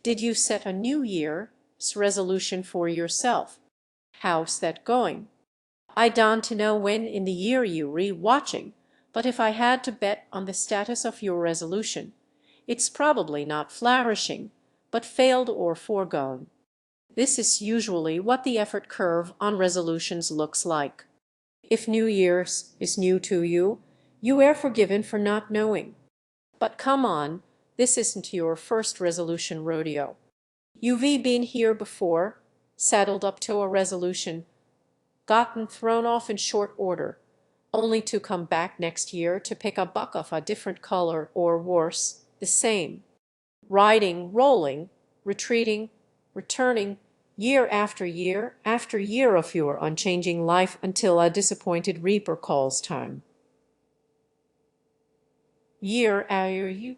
Did you set a New Year's resolution for yourself? How's that going? I don't know when in the year you re-watching, but if I had to bet on the status of your resolution, it's probably not flourishing, but failed or foregone. This is usually what the effort curve on resolutions looks like. If New Year's is new to you, you are forgiven for not knowing. But come on, this isn't your first resolution rodeo. You've been here before, saddled up to a resolution, gotten thrown off in short order, only to come back next year to pick a buck of a different color or worse, the same. Riding, rolling, retreating, returning, year after year of your unchanging life until a disappointed reaper calls time. Year after you.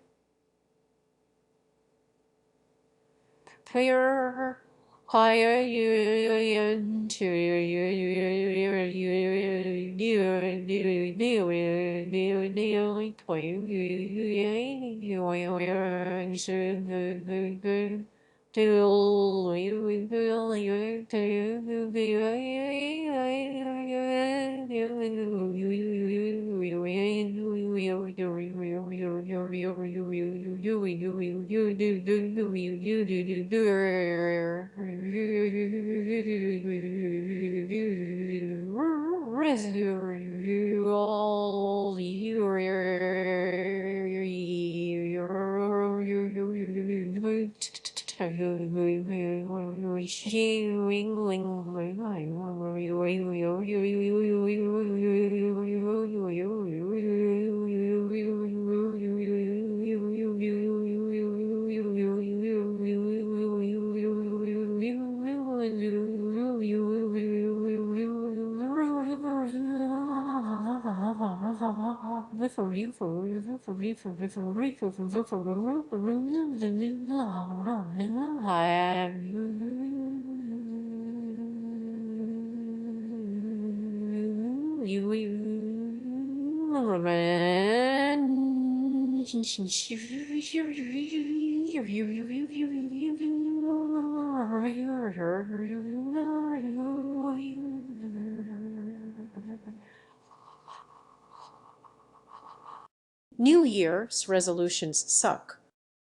New Year's resolutions suck.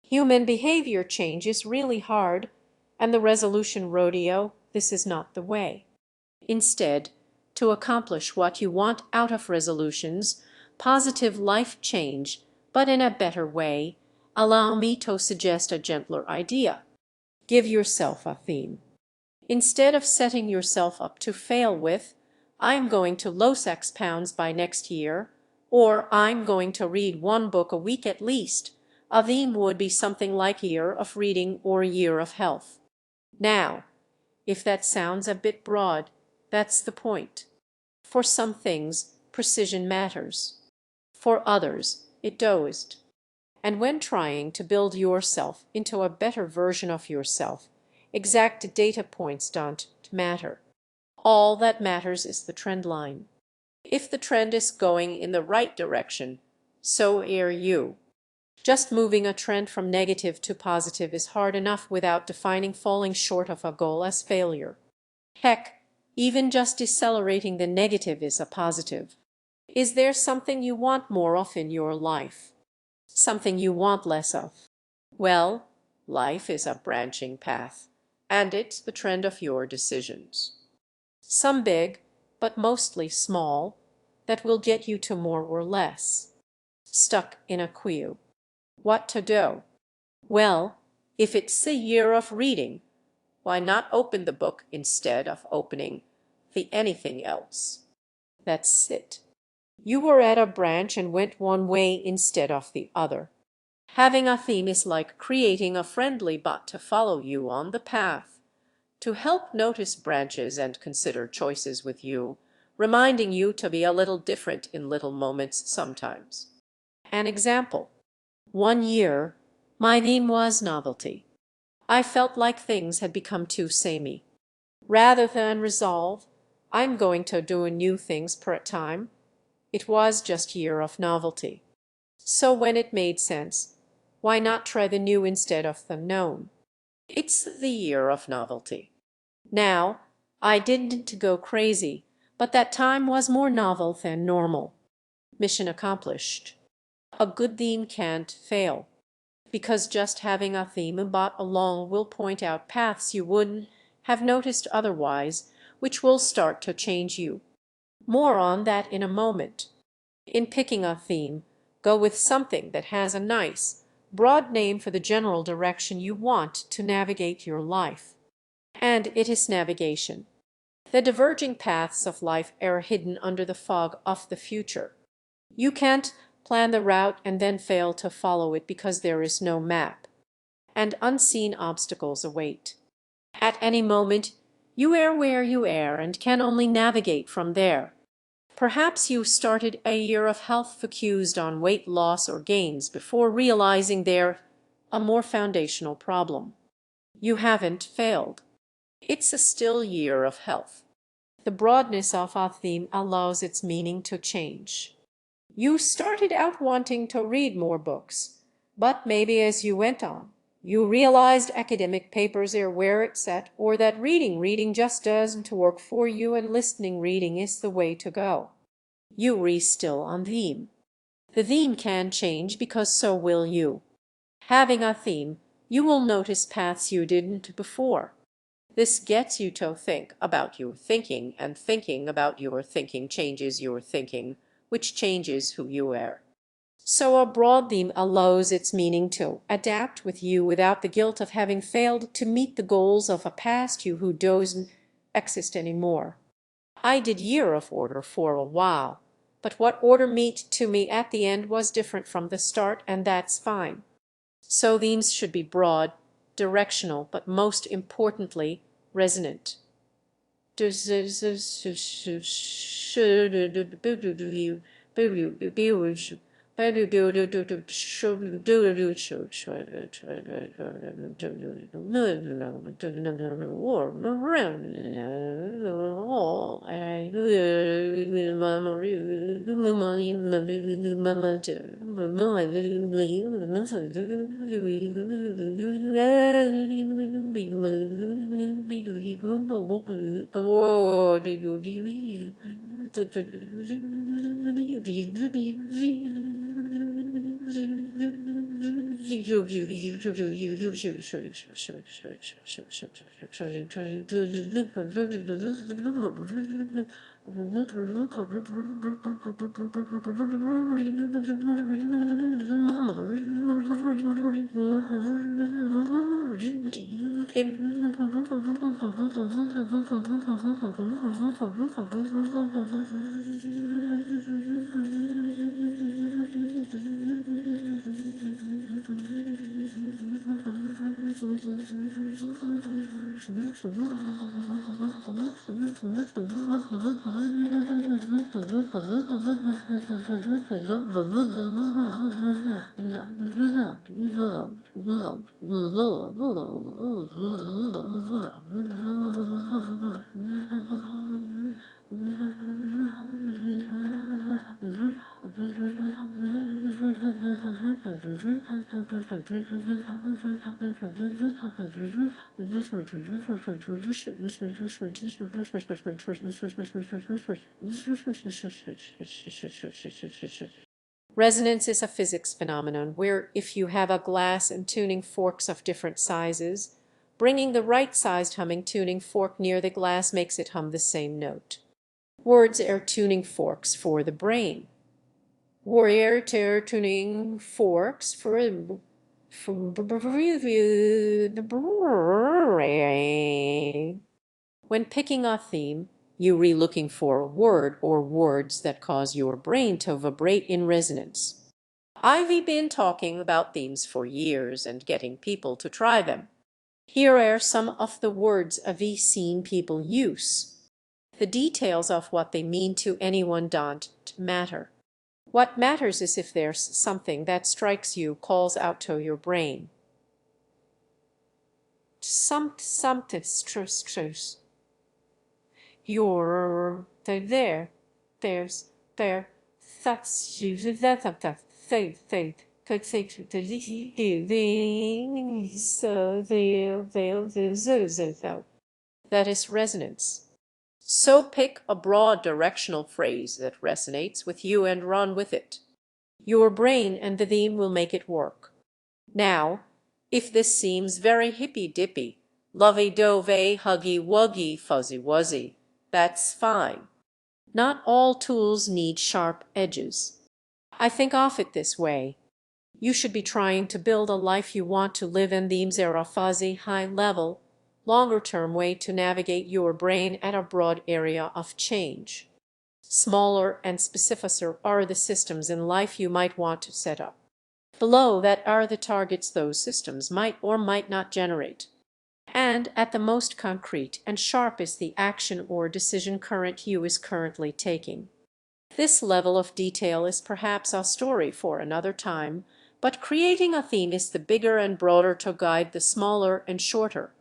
Human behavior change is really hard, and the resolution rodeo, this is not the way. Instead, to accomplish what you want out of resolutions, positive life change, but in a better way, allow me to suggest a gentler idea. Give yourself a theme. Instead of setting yourself up to fail with, I'm going to lose X pounds by next year, or I'm going to read one book a week at least, a theme would be something like Year of Reading or Year of Health. Now, if that sounds a bit broad, that's the point. For some things, precision matters. For others, it doesn't. And when trying to build yourself into a better version of yourself, exact data points don't matter. All that matters is the trend line. If the trend is going in the right direction, so are you. Just moving a trend from negative to positive is hard enough without defining falling short of a goal as failure. Heck, even just decelerating the negative is a positive. Is there something you want more of in your life? Something you want less of? Well, life is a branching path, and it's the trend of your decisions. Some big, but mostly small, that will get you to more or less. Stuck in a queue. What to do? Well, if it's a year of reading, why not open the book instead of opening the anything else? That's it. You were at a branch and went one way instead of the other. Having a theme is like creating a friendly bot to follow you on the path, to help notice branches and consider choices with you, reminding you to be a little different in little moments sometimes. An example. One year, my theme was novelty. I felt like things had become too samey. Rather than resolve, I'm going to do new things per time, it was just year of novelty. So when it made sense, why not try the new instead of the known? It's the year of novelty. Now, I didn't go crazy, but that time was more novel than normal. Mission accomplished. A good theme can't fail, because just having a theme about along will point out paths you wouldn't have noticed otherwise, which will start to change you. More on that in a moment. In picking a theme, go with something that has a nice, broad name for the general direction you want to navigate your life. And it is navigation. The diverging paths of life are hidden under the fog of the future. You can't plan the route and then fail to follow it because there is no map. And unseen obstacles await. At any moment you are where you are and can only navigate from there. Perhaps you started a year of health focused on weight loss or gains before realizing there a more foundational problem. You haven't failed. It's a still year of health. The broadness of a theme allows its meaning to change. You started out wanting to read more books, but maybe as you went on, you realized academic papers are where it's at, or that reading just doesn't work for you and listening reading is the way to go. You re-still on theme. The theme can change because so will you. Having a theme, you will notice paths you didn't before. This gets you to think about your thinking, and thinking about your thinking changes your thinking, which changes who you are. So a broad theme allows its meaning to adapt with you without the guilt of having failed to meet the goals of a past you who doesn't exist anymore. I did year of order for a while, but what order meant to me at the end was different from the start, and that's fine. So themes should be broad, directional, but most importantly, resonant. Resonance is a physics phenomenon where if you have a glass and tuning forks of different sizes, bringing the right-sized humming tuning fork near the glass makes it hum the same note. Words are tuning forks for the brain. Warrior tear tuning forks for the brain. When picking a theme, you re-looking for a word or words that cause your brain to vibrate in resonance. I've been talking about themes for years and getting people to try them. Here are some of the words I've seen people use. The details of what they mean to anyone don't matter. What matters is if there's something that strikes you, calls out to your brain. Something. You're there, there's, there, that's, faith, That is resonance. So pick a broad directional phrase that resonates with you and run with it. Your brain and the theme will make it work. Now, if this seems very hippy-dippy, lovey-dovey, huggy-wuggy, fuzzy-wuzzy, that's fine. Not all tools need sharp edges. I think of it this way. You should be trying to build a life you want to live, and themes are a fuzzy, high-level, longer-term way to navigate your brain at a broad area of change. Smaller and specificer are the systems in life you might want to set up. Below that are the targets those systems might or might not generate. And at the most concrete and sharp is the action or decision current you is currently taking. This level of detail is perhaps a story for another time, but creating a theme is the bigger and broader to guide the smaller and shorter.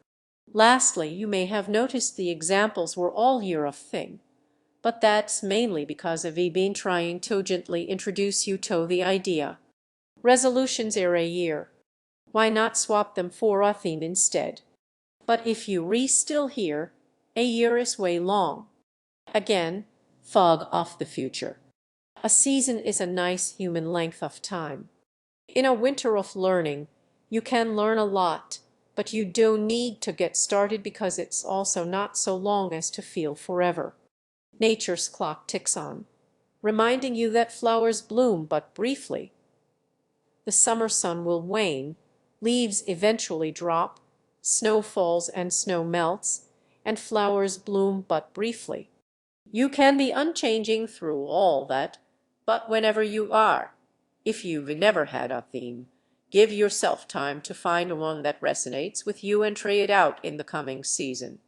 Lastly, you may have noticed the examples were all year of thing, but that's mainly because I've been trying to gently introduce you to the idea. Resolutions are a year. Why not swap them for a theme instead? But if you still here, a year is way long. Again, fog off the future. A season is a nice human length of time. In a winter of learning, you can learn a lot, but you don't need to get started because it's also not so long as to feel forever. Nature's clock ticks on, reminding you that flowers bloom but briefly. The summer sun will wane, leaves eventually drop, snow falls and snow melts, and flowers bloom but briefly. You can be unchanging through all that, but whenever you are, if you've never had a theme, give yourself time to find one that resonates with you and try it out in the coming season.